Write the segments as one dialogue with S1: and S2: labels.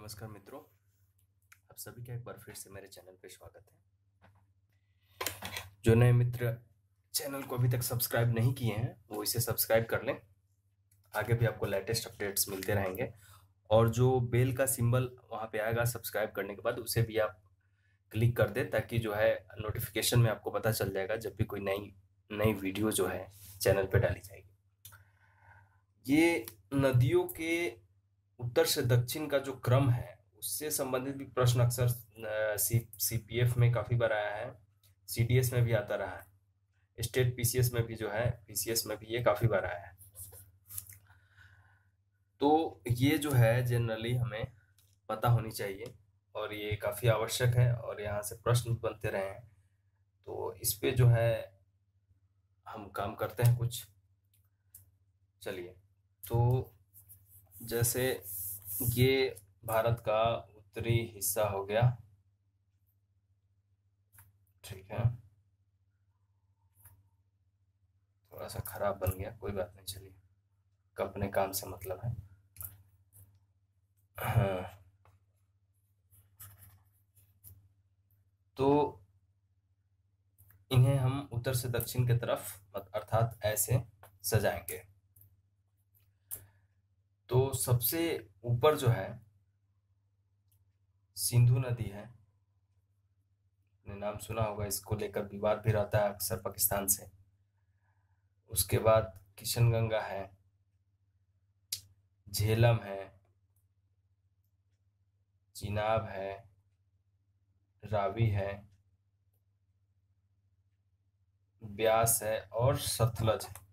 S1: नमस्कार मित्रों, आप सभी का एक बार फिर से मेरे चैनल पे स्वागत है। जो नए मित्र चैनल को अभी तक सब्सक्राइब नहीं किए हैं वो इसे सब्सक्राइब कर लें। आगे भी आपको लेटेस्ट अपडेट्स मिलते रहेंगे और जो बेल का सिंबल वहाँ पे आएगा सब्सक्राइब करने के बाद उसे भी आप क्लिक कर दें ताकि जो है नोटिफिकेशन में आपको पता चल जाएगा जब भी कोई नई वीडियो जो है चैनल पे डाली जाएगी। ये नदियों के उत्तर से दक्षिण का जो क्रम है उससे संबंधित भी प्रश्न अक्सर सीपीएफ में काफी बार आया है, सीडीएस में भी आता रहा है, स्टेट पीसीएस में भी जो है पीसीएस में भी ये काफी बार आया है। तो ये जो है जनरली हमें पता होनी चाहिए और ये काफी आवश्यक है और यहाँ से प्रश्न बनते रहे हैं, तो इस पे जो है हम काम करते हैं कुछ। चलिए, तो जैसे ये भारत का उत्तरी हिस्सा हो गया, ठीक है, थोड़ा सा खराब बन गया, कोई बात नहीं, चलिए, अपने काम से मतलब है। हाँ, तो इन्हें हम उत्तर से दक्षिण की तरफ अर्थात ऐसे सजाएंगे। तो सबसे ऊपर जो है सिंधु नदी है, आपने नाम सुना होगा, इसको लेकर विवाद भी रहता है अक्सर पाकिस्तान से। उसके बाद किशनगंगा है, झेलम है, चिनाब है, रावी है, ब्यास है और सतलज है।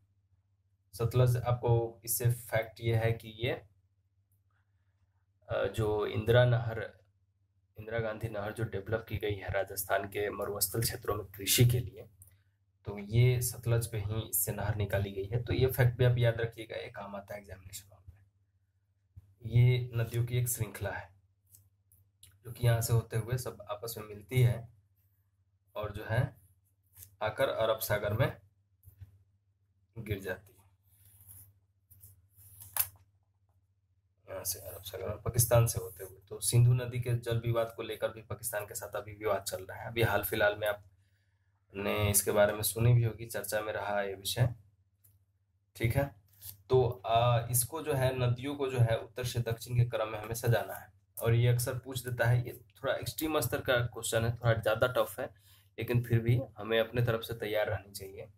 S1: सतलज, आपको इससे फैक्ट ये है कि ये जो इंदिरा गांधी नहर जो डेवलप की गई है राजस्थान के मरुस्थल क्षेत्रों में कृषि के लिए, तो ये सतलज पे ही इससे नहर निकाली गई है। तो ये फैक्ट भी आप याद रखिएगा, ये काम आता है एग्जामिनेशन हॉल में। ये नदियों की एक श्रृंखला है जो कि यहाँ से होते हुए सब आपस में मिलती है और जो है आकर अरब सागर में गिर जाती है। यहाँ से अरब सागर में पाकिस्तान से होते हुए, तो सिंधु नदी के जल विवाद को लेकर भी पाकिस्तान के साथ अभी विवाद चल रहा है। अभी हाल फिलहाल में आपने इसके बारे में सुनी भी होगी, चर्चा में रहा ये विषय, ठीक है। तो इसको जो है नदियों को जो है उत्तर से दक्षिण के क्रम में हमें सजाना है और ये अक्सर पूछ देता है। ये थोड़ा एक्सट्रीम स्तर का क्वेश्चन है, थोड़ा ज्यादा टफ है, लेकिन फिर भी हमें अपने तरफ से तैयार रहनी चाहिए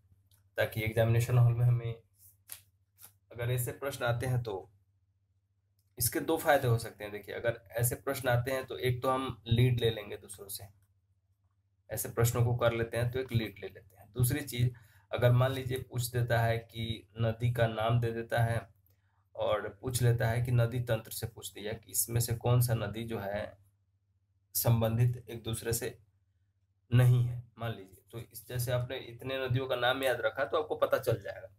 S1: ताकि एग्जामिनेशन हॉल में हमें अगर ऐसे प्रश्न आते हैं तो इसके दो फायदे हो सकते हैं। देखिए, अगर ऐसे प्रश्न आते हैं तो एक तो हम लीड ले लेंगे दूसरों से, ऐसे प्रश्नों को कर लेते हैं तो एक लीड ले लेते हैं। दूसरी चीज, अगर मान लीजिए पूछ देता है कि नदी का नाम दे देता है और पूछ लेता है कि नदी तंत्र से पूछ दिया कि इसमें से कौन सा नदी जो है संबंधित एक दूसरे से नहीं है, मान लीजिए, तो इस जैसे आपने इतने नदियों का नाम याद रखा तो आपको पता चल जाएगा।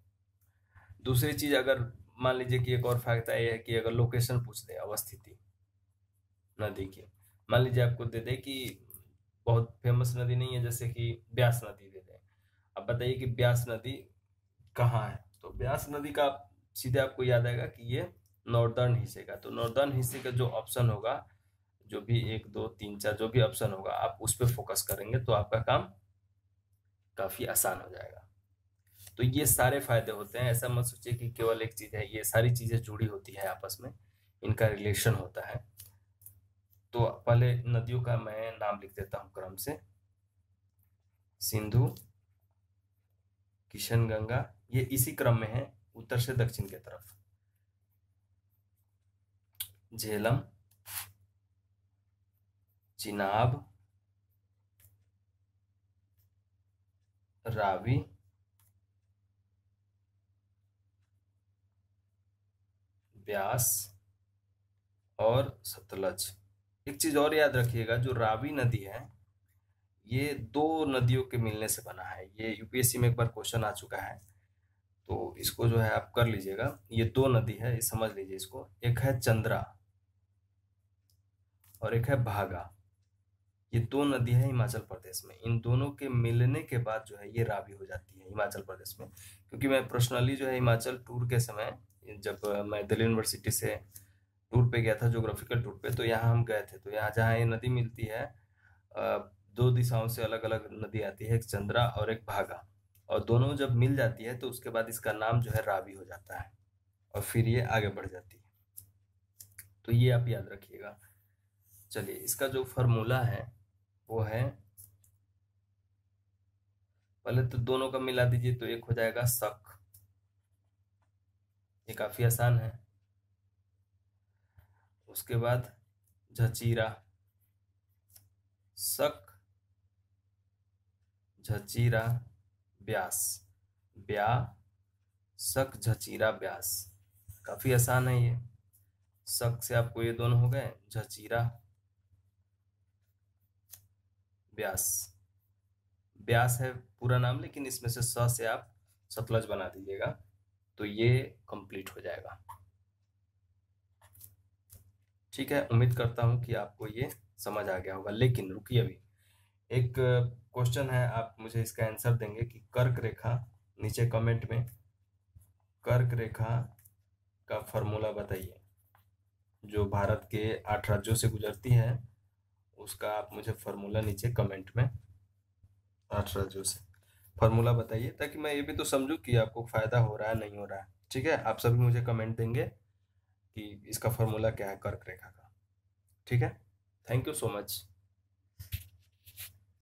S1: दूसरी चीज, अगर मान लीजिए कि एक और फायदा ये है कि अगर लोकेशन पूछ दे, अवस्थिति नदी की, मान लीजिए आपको दे दे कि बहुत फेमस नदी नहीं है, जैसे कि ब्यास नदी दे दे, अब बताइए कि ब्यास नदी कहाँ है, तो ब्यास नदी का सीधे आपको याद आएगा कि ये नॉर्दर्न हिस्से का, तो नॉर्दर्न हिस्से का जो ऑप्शन होगा, जो भी 1 2 3 4 जो भी ऑप्शन होगा, आप उस पर फोकस करेंगे तो आपका काम काफी आसान हो जाएगा। तो ये सारे फायदे होते हैं, ऐसा मत सोचिए कि केवल एक चीज है, ये सारी चीजें जुड़ी होती है आपस में, इनका रिलेशन होता है। तो पहले नदियों का मैं नाम लिख देता हूं क्रम से। सिंधु, किशनगंगा, ये इसी क्रम में है उत्तर से दक्षिण की तरफ। झेलम, चिनाब, रावी, ब्यास और सतलज। एक चीज और याद रखिएगा, जो रावी नदी है ये दो नदियों के मिलने से बना है। ये यूपीएससी में एक बार क्वेश्चन आ चुका है, तो इसको जो है आप कर लीजिएगा। ये दो नदी है, ये समझ लीजिए इसको, एक है चंद्रा और एक है भागा। ये दो नदी है हिमाचल प्रदेश में, इन दोनों के मिलने के बाद जो है ये रावी हो जाती है हिमाचल प्रदेश में। क्योंकि मैं पर्सनली जो है हिमाचल टूर के समय, जब मैं दिल्ली यूनिवर्सिटी से टूर पे गया था, ज्योग्राफिकल टूर पे। तो यहाँ हम गए थे, तो यहाँ जहाँ ये नदी मिलती है, दो दिशाओं से अलग अलग नदी आती है, एक चंद्रा और एक भागा। और दोनों जब मिल जाती है तो उसके बाद इसका नाम जो है रावी हो जाता है, और फिर ये आगे बढ़ जाती है। तो ये आप याद रखिएगा। चलिए, इसका जो फॉर्मूला है वो है, पहले तो दोनों का मिला दीजिए तो एक हो जाएगा शक। ये काफी आसान है। उसके बाद झचीरा, शक झचीरा ब्यास, ब्या शक झचीरा ब्यास। काफी आसान है ये। शक से आपको ये दोनों हो गए, झचीरा ब्यास। ब्यास है पूरा नाम, लेकिन इसमें से स से आप सतलज बना दीजिएगा, तो ये कंप्लीट हो जाएगा। ठीक है, उम्मीद करता हूँ कि आपको ये समझ आ गया होगा। लेकिन रुकिए, अभी एक क्वेश्चन है, आप मुझे इसका आंसर देंगे कि कर्क रेखा, नीचे कमेंट में कर्क रेखा का फॉर्मूला बताइए। जो भारत के 8 राज्यों से गुजरती है, उसका आप मुझे फॉर्मूला नीचे कमेंट में, 8 राज्यों से फॉर्मूला बताइए, ताकि मैं ये भी तो समझूं कि आपको फायदा हो रहा है नहीं हो रहा है। ठीक है, आप सभी मुझे कमेंट देंगे कि इसका फॉर्मूला क्या है कर्क रेखा का। ठीक है, थैंक यू सो मच।